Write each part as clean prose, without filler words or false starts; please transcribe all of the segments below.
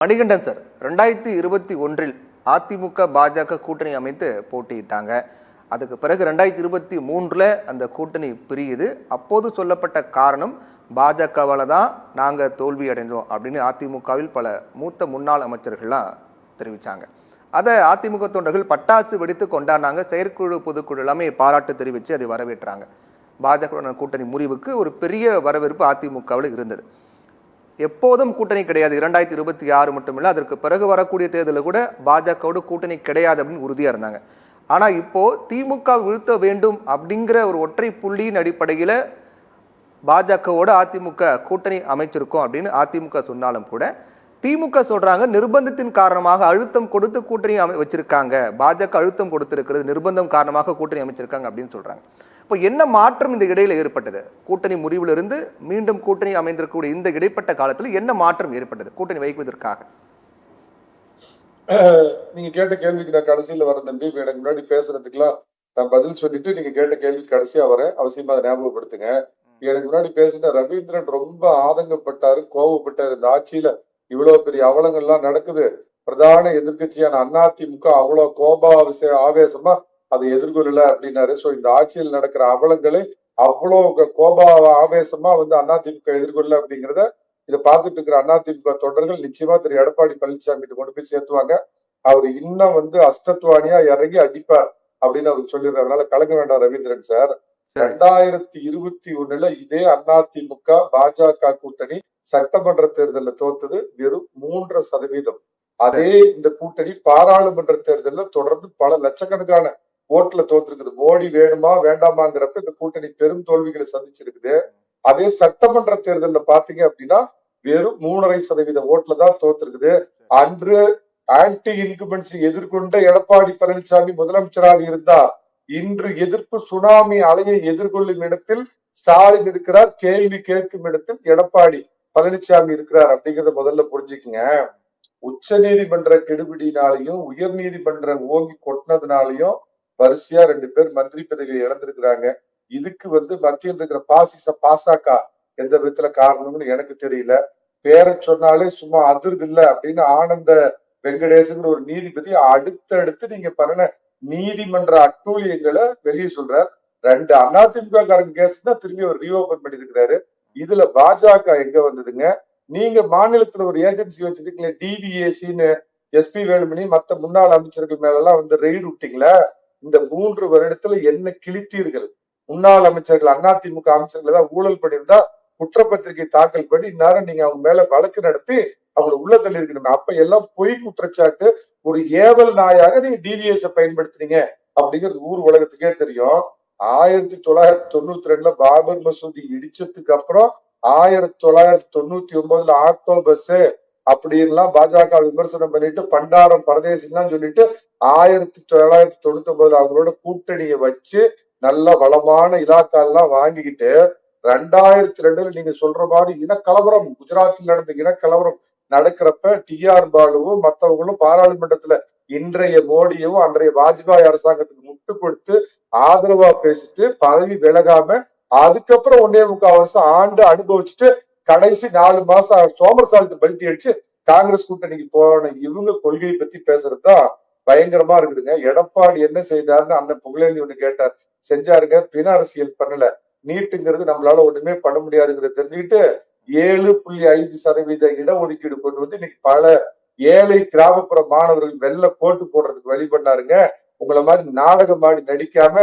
Manikandan sir, 2021 AIADMK BJP கூட்டணி அமைத்து போட்டியிட்டாங்க. அதுக்கு பிறகு 2023 அந்த கூட்டணி பிரியுது. அப்போது சொல்லப்பட்ட காரணம் பாஜகவால் தான் நாங்கள் தோல்வி அடைந்தோம் அப்படின்னு அதிமுகவில் பல மூத்த முன்னாள் அமைச்சர்கள்லாம் தெரிவித்தாங்க. அதை அதிமுக தொண்டர்கள் பட்டாசு வெடித்து கொண்டாடினாங்க. செயற்குழு பொதுக்குழு எல்லாமே பாராட்டு தெரிவித்து அதை வரவேற்றாங்க. பாஜக கூட்டணி முறிவுக்கு ஒரு பெரிய வரவேற்பு அதிமுகவில் இருந்தது. எப்போதும் கூட்டணி கிடையாது. 2026 மட்டுமில்லை, அதற்கு பிறகு வரக்கூடிய தேர்தலில் கூட பாஜகவோட கூட்டணி கிடையாது அப்படின்னு உறுதியாக இருந்தாங்க. ஆனால் இப்போது திமுக வீழ்த்த வேண்டும் அப்படிங்கிற ஒரு ஒற்றை புள்ளியின் அடிப்படையில் பாஜகவோட அதிமுக கூட்டணி அமைச்சிருக்கோம் அப்படின்னு அதிமுக சொன்னாலும் கூட திமுக சொல்கிறாங்க நிர்பந்தத்தின் காரணமாக அழுத்தம் கொடுத்து கூட்டணி வச்சிருக்காங்க, பாஜக அழுத்தம் கொடுத்திருக்கிறது, நிர்பந்தம் காரணமாக கூட்டணி அமைச்சிருக்காங்க அப்படின்னு சொல்கிறாங்க. இப்போ என்ன மாற்றம் இந்த இடையில ஏற்பட்டது? கூட்டணி முறிவிலிருந்து மீண்டும் கூட்டணி அமைந்திருக்கக்கூடிய இந்த இடைப்பட்ட காலத்தில் என்ன மாற்றம் ஏற்பட்டது கூட்டணி வைப்பதற்காக? நீங்க கேட்ட கேள்விக்கு நான் கடைசியில வர தம்பி, எனக்கு முன்னாடி பேசுறதுக்குலாம் நான் பதில் சொல்லிட்டு நீங்க கேட்ட கேள்வி கடைசியா வரேன், அவசியமா அதை ஞாபகப்படுத்துங்க. எனக்கு முன்னாடி பேசின ரவீந்திரன் ரொம்ப ஆதங்கப்பட்டாரு, கோபப்பட்டாரு. இந்த ஆட்சியில இவ்வளவு பெரிய அவலங்கள்லாம் நடக்குது, பிரதான எதிர்கட்சியான அதிமுக அவ்வளவு ஆவேசமா அதை எதிர்கொள்ளல அப்படின்னாரு. சோ இந்த ஆட்சியில் நடக்கிற அவலங்களை அவ்வளவு ஆவேசமா அதிமுக எதிர்கொள்ள அப்படிங்கிறத இதை பார்த்துட்டு இருக்கிற அதிமுக தொண்டர்கள் நிச்சயமா திரு எடப்பாடி பழனிசாமி கொண்டு போய் சேர்த்துவாங்க. அவர் இன்னும் அஷ்டத்வானியா இறங்கி அடிப்பார் அப்படின்னு அவருக்கு சொல்லிடுறாரு. அதனால கலங்க வேண்டாம் ரவீந்திரன் சார். 2021 இதே அதிமுக பாஜக கூட்டணி சட்டமன்ற தேர்தலில் தோத்தது வெறும் 3%. அதே இந்த கூட்டணி பாராளுமன்ற தேர்தலில் தொடர்ந்து பல லட்சக்கணக்கான ஓட்டுல தோத்துருக்குது. மோடி வேணுமா வேண்டாமாங்கிறப்ப இந்த கூட்டணி பெரும் தோல்விகளை சந்திச்சிருக்குது. அதே சட்டமன்ற தேர்தலில் பாத்தீங்க அப்படின்னா வெறும் 3.5% ஓட்டுல தான் தோத்துருக்குது. அன்று ஆன்டி இன்குமென்சி எதிர்கொண்ட எடப்பாடி பழனிசாமி முதலமைச்சராக இருந்தா இன்று எதிர்ப்பு சுனாமி அலையை எதிர்கொள்ளும் இடத்தில் ஸ்டாலின் இருக்கிறார், கேள்வி கேட்கும் இடத்தில் எடப்பாடி பழனிசாமி இருக்கிறார் அப்படிங்கறத முதல்ல புரிஞ்சுக்குங்க. உச்ச நீதிமன்ற கெடுபிடினாலையும் உயர் நீதிமன்றம் ஓங்கி கொட்டினதுனாலையும் வரிசையா 2 பேர் மந்திரி பதவியை இழந்திருக்கிறாங்க. இதுக்கு மத்தியில் இருக்கிற பாசக எந்த விதத்துல காரணம்னு எனக்கு தெரியல. பேரை சொன்னாலே சும்மா அதிர்து இல்ல அப்படின்னு ஆனந்த வெங்கடேசன் ஒரு நீதிபதி அடுத்தடுத்து நீங்க பண்ண நீதிமன்ற அட்டூழியங்களை வெளியே சொல்றார். 2 அதிமுக காரங்க கேஸ் தான் திரும்பி அவர் ரீஓபன் பண்ணிருக்கிறாரு. இதுல பாஜக எங்க வந்ததுங்க? நீங்க மாநிலத்துல ஒரு ஏஜென்சி வச்சிருக்கீங்களே டிவிஏசின்னு, எஸ்பி வேலுமணி மத்த முன்னாள் அமைச்சர்கள் மேல எல்லாம் ரெய்டு விட்டீங்களா? இந்த 3 வருடத்துல என்ன கிழித்தீர்கள்? முன்னாள் அமைச்சர்கள் அதிமுக அமைச்சர்கள் ஏதாவது ஊழல் பண்ணியிருந்தா குற்றப்பத்திரிகை தாக்கல் பண்ணி இந்நேரம் நீங்க அவங்க மேல வழக்கு நடத்தி அவங்களை உள்ள தள்ளி இருக்கணும். அப்ப எல்லாம் பொய் குற்றச்சாட்டு, ஒரு ஏவல் நாயாக நீங்க டிவிஎஸ் பயன்படுத்துறீங்க அப்படிங்கிறது ஊர் உலகத்துக்கே தெரியும். 1992 பாபர் மசூதி இடிச்சதுக்கு அப்புறம் 1999 ஆட்டோ பஸ் அப்படின்லாம் பாஜக விமர்சனம் பண்ணிட்டு பண்டாரம் பரதேசிலாம் சொல்லிட்டு 1999 அவங்களோட கூட்டணியை வச்சு நல்ல வளமான இலாக்காலாம் வாங்கிக்கிட்டு 2002 நீங்க சொல்ற மாதிரி இனக்கலவரம், குஜராத்தில் நடந்த இனக்கலவரம் நடக்கிறப்ப டிஆர் பாலுவும் மற்றவங்களும் பாராளுமன்றத்துல இன்றைய மோடியும் அன்றைய வாஜ்பாய் அரசாங்கத்துக்கு முட்டு கொடுத்து ஆதரவா பேசிட்டு பதவி விலகாம அதுக்கப்புறம் 1.25 வருஷம் ஆண்டு அனுபவிச்சுட்டு கடைசி 4 மாசம் சோமர்சால்ட் பல்ட்டி அடிச்சு காங்கிரஸ் கூட்டணிக்கு போன இவங்க கொள்கையை பத்தி பேசுறதுதான் பயங்கரமா இருக்குதுங்க. எடப்பாடி என்ன செய்தாருன்னு அண்ணன் புகழேந்தி ஒண்ணு கேட்டார், செஞ்சாருங்க. பின அரசியல் பண்ணல. நீட்டுங்கிறது நம்மளால ஒண்ணுமே பண்ண முடியாதுங்கிறத தெரிஞ்சுக்கிட்டு 7.5% இடஒதுக்கீடு கொண்டு இன்னைக்கு பல ஏழை கிராமப்புற மாணவர்கள் வெள்ள போட்டு போடுறதுக்கு வழி பண்ணாருங்க. உங்களை மாதிரி நாடகம் ஆடி நடிக்காம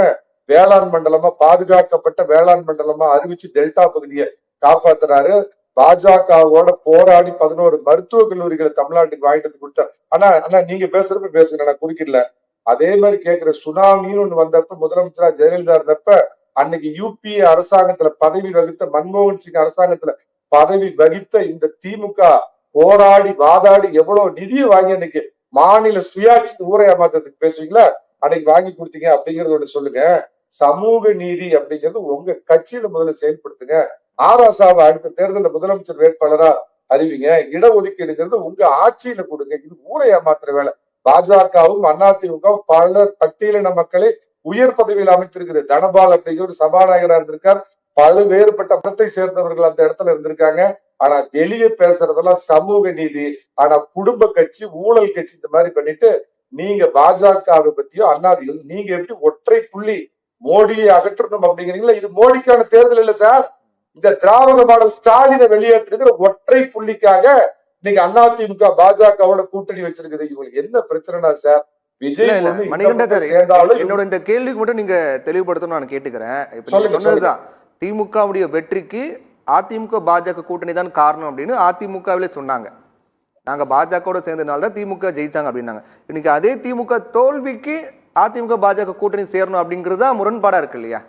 வேளாண் மண்டலமா, பாதுகாக்கப்பட்ட வேளாண் மண்டலமா அறிவிச்சு டெல்டா பகுதியை காப்பாத்துறாரு. பாஜகவோட போராடி 11 மருத்துவக் கல்லூரிகளை தமிழ்நாட்டுக்கு வாங்கிட்டு வந்து கொடுத்தார். ஆனா நீங்க பேசுறப்ப பேசுங்க, நான் குறுக்கிடல. அதே மாதிரி கேட்கிற சுனாமின்னு ஒண்ணு வந்தப்ப முதலமைச்சரா ஜெயலலிதா இருந்தப்ப அன்னைக்கு யூபிஏ அரசாங்கத்துல பதவி வகித்த மன்மோகன் சிங் அரசாங்கத்துல பதவி வகித்த இந்த திமுக போராடி வாதாடி எவ்வளவு நிதியை வாங்கி அன்னைக்கு மாநில சுயாட்சி ஊரை ஏமாத்துறதுக்கு பேசுவீங்களா? அன்னைக்கு வாங்கி கொடுத்தீங்க அப்படிங்கறத சொல்லுங்க. சமூக நீதி அப்படிங்கிறது உங்க கட்சியில முதல்ல செயல்படுத்துங்க. ஆராசாவை அடுத்த தேர்தலில் முதலமைச்சர் வேட்பாளரா அறிவிங்க. இடஒதுக்கீடுங்கிறது உங்க ஆட்சியில கொடுங்க. இது ஊரை ஏமாத்துற வேலை. பாஜகவும் அதிமுகவும் பல பட்டியலின மக்களை உயர் பதவியில் அமைத்திருக்குது. தனபால் அப்படிங்கிற ஒரு சபாநாயகரா இருந்திருக்கார், பல்வேறுபட்ட மதத்தை சேர்ந்தவர்கள் அந்த இடத்துல இருந்திருக்காங்க. ஆனா வெளியே பேசுறதெல்லாம் சமூக நீதி, ஆனா குடும்ப கட்சி, ஊழல் கட்சி இந்த மாதிரி பண்ணிட்டு நீங்க பாஜகவை பத்தியும் அண்ணாதிகள் நீங்க எப்படி ஒற்றை புள்ளி மோடியை அகற்றணும் அப்படிங்கிறீங்களா? இது மோடிக்கான தேர்தல் இல்ல சார். இந்த திராவிட மாடல் ஸ்டாலினை வெளியேற்றுகிற ஒற்றை புள்ளிக்காக நீங்க அதிமுக பாஜகவோட கூட்டணி வச்சிருக்குது. இவங்களுக்கு என்ன பிரச்சனைனா சார், விஜய் மணிகண்டா சார், சேர்ந்தாலும் என்னோட இந்த கேள்விக்கு மட்டும் நீங்க தெளிவுபடுத்தணும் நான் கேட்டுக்கிறேன். இப்ப நீங்க சொல்லுங்க, சொன்னதுதான் திமுகவுடைய வெற்றிக்கு அதிமுக பாஜக கூட்டணி தான் காரணம் அப்படின்னு அதிமுகவிலே சொன்னாங்க. நாங்க பாஜகவோட சேர்ந்ததுனால தான் திமுக ஜெயிச்சாங்க அப்படின்னாங்க. இன்னைக்கு அதே திமுக தோல்விக்கு அதிமுக பாஜக கூட்டணி சேரணும் அப்படிங்கிறது தான் முரண்பாடா இருக்கு இல்லையா?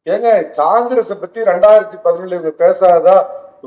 ஏங்க காங்கிரஸ் பத்தி 2011 இவங்க பேசாதா,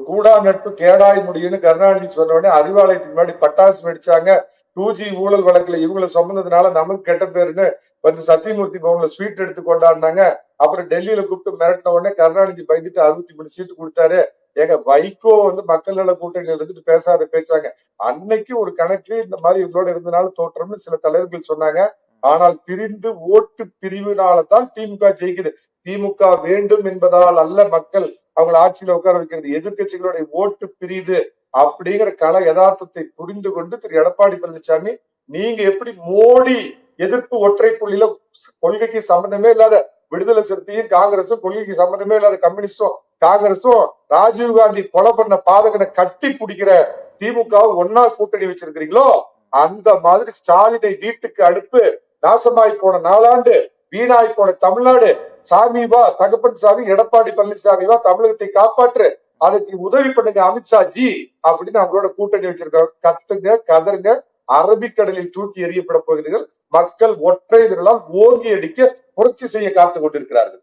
கூடா நட்பு கேடாய் முடியும்னு கருணாநிதி சொன்ன உடனே அறிவாலயத்துக்கு முன்னாடி பட்டாசு வெடிச்சாங்க. 2G ஊழல் வழக்குல இவங்களை சொன்னதுனால நமக்கு கெட்ட பேருன்னு வந்து சத்தியமூர்த்தி பவன்ல ஸ்வீட் எடுத்து கொண்டாடினாங்க. அப்புறம் டெல்லியில கூப்பிட்டு மிரட்டின உடனே கருணாநிதி பயந்துட்டு 63 சீட்டு கொடுத்தாரு. ஏங்க வைகோ வந்து மக்கள் நல கூட்டணியில இருந்துட்டு பேசாத பேச்சாங்க. அன்னைக்கு ஒரு கணக்கு இந்த மாதிரி இவங்களோட இருந்தனால தோற்றம்னு சில தலைவர்கள் சொன்னாங்க. ஆனால் பிரிந்து ஓட்டு பிரிவினால்தான் திமுக ஜெயிக்குது. திமுக வேண்டும் என்பதால் அல்ல மக்கள் அவங்களை ஆட்சியில உட்கார வைக்கிறது. எதிர்கட்சிகளுடைய ஓட்டு பிரியுது அப்படிங்கிற கள யதார்த்தத்தை புரிந்து கொண்டு திரு எடப்பாடி பழனிசாமி நீங்க எப்படி மோடி எதிர்ப்பு ஒற்றை புள்ளியில கொள்கைக்கு சம்பந்தமே இல்லாத விடுதலை சிறுத்தையும் காங்கிரசும், கொள்கைக்கு சம்பந்தமே இல்லாத கம்யூனிஸ்டும் காங்கிரசும், ராஜீவ்காந்தி கொலை பண்ண பாதகனை கட்டி பிடிக்கிற திமுக ஒன்னா கூட்டணி வச்சிருக்கிறீங்களோ, அந்த மாதிரி ஸ்டாலினை வீட்டுக்கு அனுப்பு, நாசமாய் போன 4 ஆண்டு, வீணாய் போன தமிழ்நாடு, சாமி வா தகப்பன் சாமி எடப்பாடி பழனிசாமி வா தமிழகத்தை காப்பாற்று, அதுக்கு உதவி பண்ணுங்க அமித்ஷா ஜி அப்படின்னு அவங்களோட கூட்டணி வச்சிருக்காங்க. கத்துங்க, கதருங்க, அரபிக்கடலில் தூக்கி எறியப்பட போகிறீர்கள். மக்கள் ஒற்றை விரலால் ஓங்கி அடிக்க புரட்சி செய்ய காத்துக் கொண்டிருக்கிறார்கள்.